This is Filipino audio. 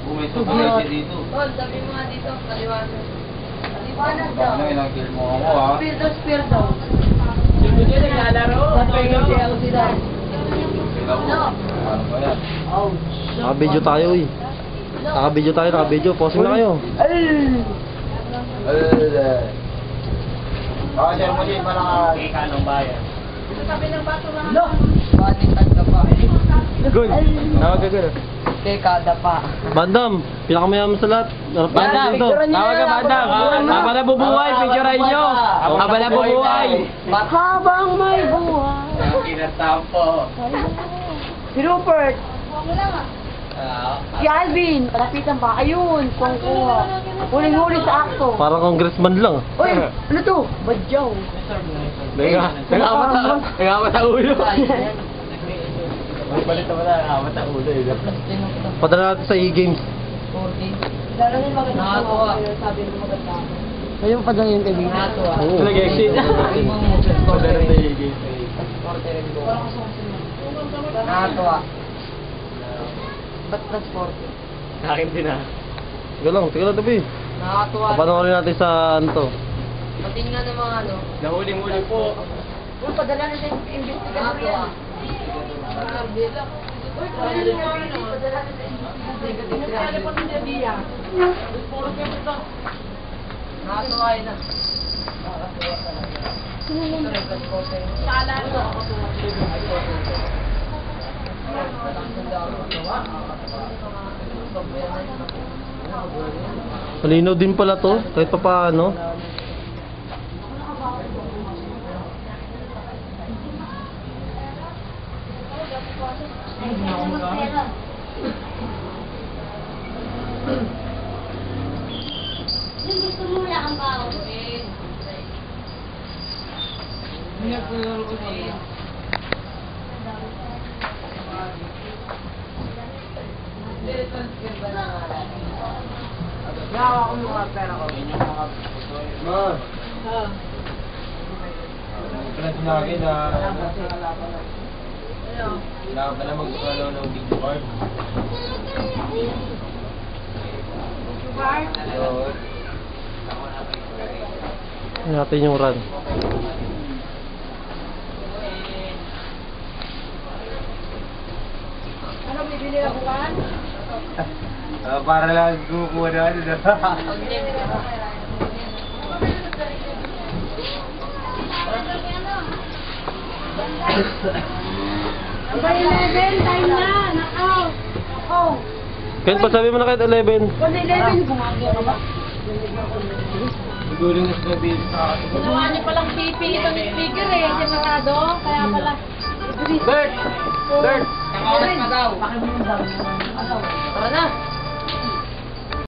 May sobrang dito. Tol, sabi mo nga dito, kaliwanag. Kaliwanag daw. Ano, ilang kill mo ako ha? Spear daw. Hindi nyo naglalaro. Sila ko. Ano ba yan? Naka-video tayo eh. Naka-video tayo, naka-video. Posing na kayo. Baka share mo din malakas. Ika ng bayan. Sabi ng bato lang. No! Baliktad ka pa. Good. Tawag ka good. Kada pa. Bandam, pinakamayaman sa lahat. Bandam, dito. tawag ka Bandam. Habang nabubuhay, picturean nyo. Habang nabubuhay. Habang may buhay. Kinatampo. Si Rupert. Wala lang ah. Si Alvin. Palapitan ba? Ayun. Kuha. Huling-huli sa akto. Parang congressman lang. Uy! Ano to? Badyaw. Nagkamat ang ulo. Balik naman na, nakamat ang ulo. Padala natin sa e-games. Lalo na yung maganda Nakakatuwa. sabi mo maganda. Ayun pa yung kaibigan. Nakakatuwa. Oo. Nag-exit. Padala na yung game. Walang kasunod. Nakakatuwa. Ba't transport? Akin din ah. Sige lang, tabi. Nakakatuwa. Papanoorin natin sa ano to. Patingnan ng mga ano. Nahuling-huli po. Uy, padala na siya yung investigator yan. Nakakatuwa yun na. Malinaw din pala to, kahit pa paano. Gusto mo wala kang baon. Yawa ko mga pera ko. Ma. Kaya sinagi na wala ka na magkakalo ng video card. Tingnan natin yung run. Ano, bibili na buwan? Para lang kumukuha na ano. Number 11, time na. Nakaw. Oh. Kahit pa sabi mo na kahit 11. Kung 11, gumagawa ka ba? Siguro na sila din sa akin. Ginawa niyo palang pipi itong speaker eh. Sinarado. Kaya pala. Bert! Bert! Nakawalas pa daw. Bakit mo daw? Tara na.